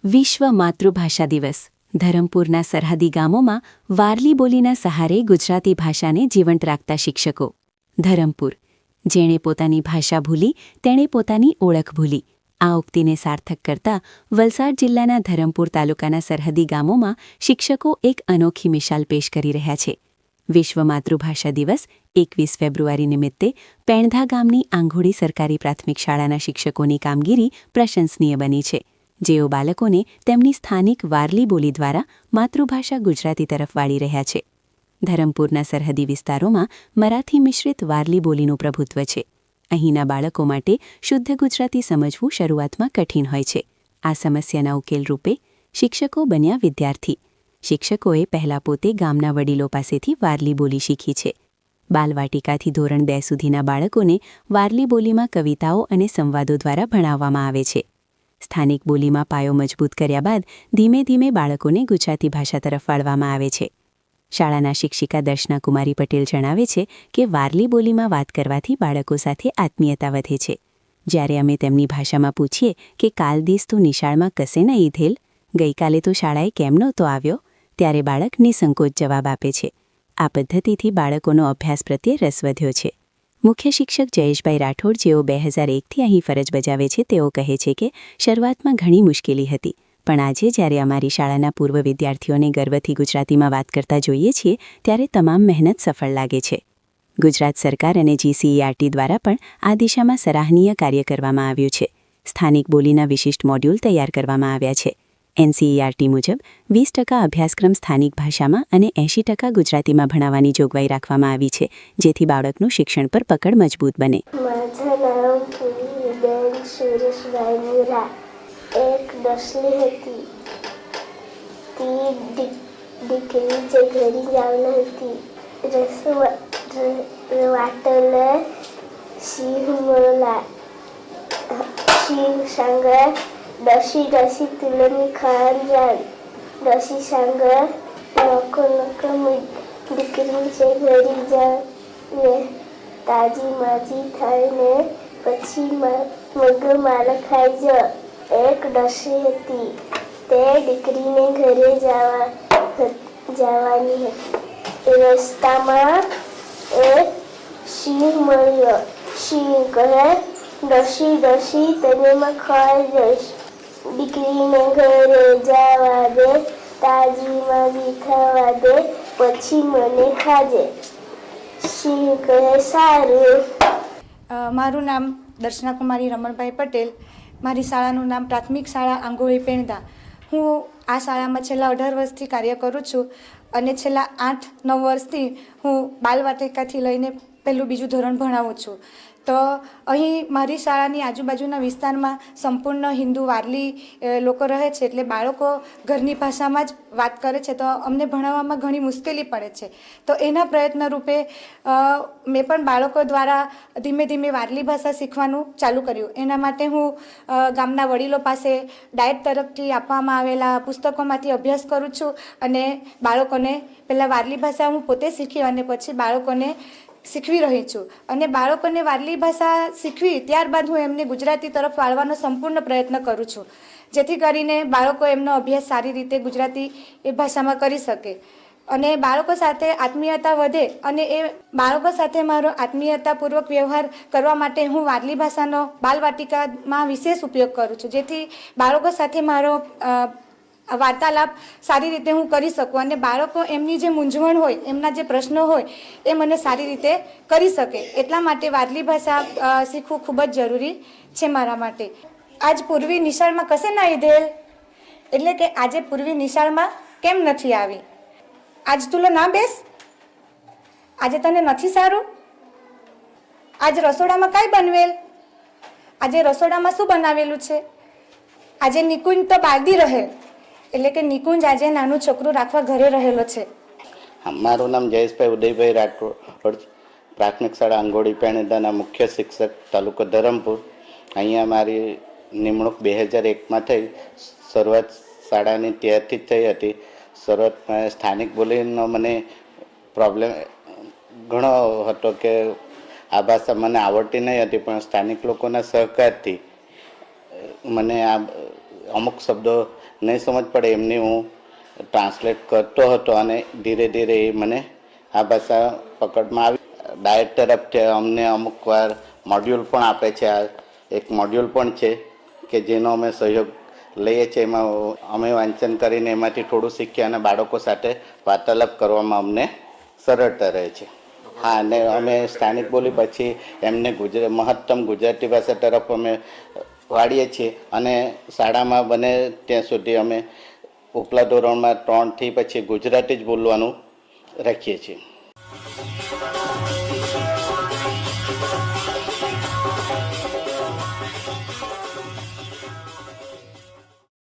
વિશ્વ માતૃભાષા દિવસ ધરમપુરના સરહદી ગામોમાં વારલી બોલીના સહારે ગુજરાતી ભાષાને જીવંત રાખતા શિક્ષકો. ધરમપુર, જેણે પોતાની ભાષા ભૂલી તેણે પોતાની ઓળખ ભૂલી. આ ઉક્તિને સાર્થક કરતા વલસાડ જિલ્લાના ધરમપુર તાલુકાના સરહદી ગામોમાં શિક્ષકો એક અનોખી મિસાલ પેશ કરી રહ્યા છે. વિશ્વ માતૃભાષા દિવસ 21 ફેબ્રુઆરી નિમિત્તે પેણધા ગામની આંઘોડી સરકારી પ્રાથમિક શાળાના શિક્ષકોની કામગીરી પ્રશંસનીય બની છે, જેઓ બાળકોને તેમની સ્થાનિક વારલી બોલી દ્વારા માતૃભાષા ગુજરાતી તરફ વાળી રહ્યા છે. ધરમપુરના સરહદી વિસ્તારોમાં મરાઠી મિશ્રિત વારલી બોલીનું પ્રભુત્વ છે. અહીંના બાળકો માટે શુદ્ધ ગુજરાતી સમજવું શરૂઆતમાં કઠિન હોય છે. આ સમસ્યાના ઉકેલ રૂપે શિક્ષકો બન્યા વિદ્યાર્થી. શિક્ષકોએ પહેલા પોતે ગામના વડીલો પાસેથી વારલી બોલી શીખી છે. બાલવાટિકાથી ધોરણ 2 સુધીના બાળકોને વારલી બોલીમાં કવિતાઓ અને સંવાદો દ્વારા ભણાવવામાં આવે છે. સ્થાનિક બોલીમાં પાયો મજબૂત કર્યા બાદ ધીમે ધીમે બાળકોને ગુજરાતી ભાષા તરફ વાળવામાં આવે છે. શાળાના શિક્ષિકા દર્શના કુમારી પટેલ જણાવે છે કે વારલી બોલીમાં વાત કરવાથી બાળકો સાથે આત્મીયતા વધે છે. જ્યારે અમે તેમની ભાષામાં પૂછીએ કે કાલ દીસ તું નિશાળમાં કશે નહીં થેલ, ગઈકાલે તો શાળાએ કેમ નહોતો આવ્યો, ત્યારે બાળક નિસંકોચ જવાબ આપે છે. આ પદ્ધતિથી બાળકોનો અભ્યાસ પ્રત્યે રસ વધ્યો છે. મુખ્ય શિક્ષક જયેશભાઈ રાઠોડ, જેઓ 2001થી અહીં ફરજ બજાવે છે, તેઓ કહે છે કે શરૂઆતમાં ઘણી મુશ્કેલી હતી, પણ આજે જ્યારે અમારી શાળાના પૂર્વ વિદ્યાર્થીઓને ગર્વથી ગુજરાતીમાં વાત કરતા જોઈએ છીએ, ત્યારે તમામ મહેનત સફળ લાગે છે. ગુજરાત સરકાર અને GCERT દ્વારા પણ આ દિશામાં સરાહનીય કાર્ય કરવામાં આવ્યું છે. સ્થાનિક બોલીના વિશિષ્ટ મોડ્યુલ તૈયાર કરવામાં આવ્યા છે. NCERT મુજબ 20% અભ્યાસક્રમ સ્થાનિક ભાષામાં અને 80% ગુજરાતીમાં ભણાવવાની જોગવાઈ રાખવામાં આવી છે, જેથી બાળકનું શિક્ષણ પર પકડ મજબૂત બને. माझं नाव पूर्वीबेन सुरेशभाई मुरा. एक डसली હતી. ती દીકરીच्या घरी जाऊन હતી. वाटलं सिंह मला. सिंह सांग डशी डशी तुला मी खायला जाईन. डशी सांग नको नको मी દીકરીच्या ઘરી જાઉં. તાજી માજી થઈને પછી મગ મારા ખાઈ જ. એક ડસી હતી, તે દીકરીને ઘરે જવાની હતી. રસ્તામાં એક સિંહ મળ્યો. સિંહ કહે, ડસી ડસી તને મેં ખાઈ જઈશ. દીકરીને ઘરે જવા દે, તાજી માજી થવા દે, પછી મને ખાજે. સિંહ કહે, સારું. મારું નામ દર્શના કુમારી રમણભાઈ પટેલ. મારી શાળાનું નામ પ્રાથમિક શાળા આંઘોળી પેણધા. હું આ શાળામાં છેલ્લા 18 વર્ષથી કાર્ય કરું છું અને છેલ્લા 8-9 વર્ષથી હું બાલવાટિકાથી લઈને પહેલું બીજું ધોરણ ભણાવું છું. તો અહીં મારી શાળાની આજુબાજુના વિસ્તારમાં સંપૂર્ણ હિન્દુ વારલી લોકો રહે છે, એટલે બાળકો ઘરની ભાષામાં જ વાત કરે છે, તો અમને ભણાવવામાં ઘણી મુશ્કેલી પડે છે. તો એના પ્રયત્ન રૂપે મેં પણ બાળકો દ્વારા ધીમે ધીમે વારલી ભાષા શીખવાનું ચાલુ કર્યું. એના માટે હું ગામના વડીલો પાસે ડાયટ તરફથી આપવામાં આવેલા પુસ્તકોમાંથી અભ્યાસ કરું છું અને બાળકોને પહેલાં વારલી ભાષા હું પોતે શીખી અને પછી બાળકોને શીખવી રહી છું. અને બાળકોને વારલી ભાષા શીખવી ત્યારબાદ હું એમને ગુજરાતી તરફ વાળવાનો સંપૂર્ણ પ્રયત્ન કરું છું, જેથી કરીને બાળકો એમનો અભ્યાસ સારી રીતે ગુજરાતી એ ભાષામાં કરી શકે અને બાળકો સાથે આત્મીયતા વધે. અને એ બાળકો સાથે મારો આત્મીયતાપૂર્વક વ્યવહાર કરવા માટે હું વારલી ભાષાનો બાલવાટિકામાં વિશેષ ઉપયોગ કરું છું, જેથી બાળકો સાથે મારો વાર્તાલાપ સારી રીતે હું કરી શકું અને બાળકો એમની જે મૂંઝવણ હોય, એમના જે પ્રશ્નો હોય, એ મને સારી રીતે કરી શકે. એટલા માટે વારલી ભાષા શીખવું ખૂબ જ જરૂરી છે મારા માટે. આજ પૂર્વી નિશાળમાં કશે ના ઈધેલ, એટલે કે આજે પૂર્વી નિશાળમાં કેમ નથી આવી? આજ તું ના બેસ, આજે તને નથી સારું? આજ રસોડામાં કાંઈ બનવેલ? આજે રસોડામાં શું બનાવેલું છે? આજે નિકુંજ તો બાલદી રહે, એટલે કે નિકુંજ આજે નાનું છોકરું રાખવા ઘરે રહેલો છે. મારું નામ જયેશભાઈ ઉદયભાઈ રાઠોડ, પ્રાથમિક શાળા આંઘોળી પેણધાના મુખ્ય શિક્ષક, તાલુકો ધરમપુર. અહીંયા મારી નિમણૂક 2001માં થઈ. શરૂઆત શાળાની ત્યારથી જ થઈ હતી. શરૂઆતમાં સ્થાનિક બોલીનો મને પ્રોબ્લેમ ઘણો હતો કે આ ભાષા મને આવડતી નહીં હતી, પણ સ્થાનિક લોકોના સહકારથી મને આ અમુક શબ્દો નહીં સમજ પડે એમની હું ટ્રાન્સલેટ કરતો હતો અને ધીરે ધીરે એ મને આ ભાષા પકડમાં આવી. ડાયટ તરફથી અમને અમુક વાર મોડ્યુલ પણ આપે છે. આ એક મોડ્યુલ પણ છે કે જેનો અમે સહયોગ લઈએ છીએ. એમાં અમે વાંચન કરીને એમાંથી થોડું શીખીએ અને બાળકો સાથે વાર્તાલાપ કરવામાં અમને સરળતા રહે છે. હા, અને અમે સ્થાનિક બોલી પછી એમને મહત્તમ ગુજરાતી ભાષા તરફ અમે વાળીએ છીએ અને શાળામાં બને ત્યાં સુધી અમે ઉપલા ધોરણમાં 3 થી પછી ગુજરાતી જ બોલવાનું રાખીએ છીએ.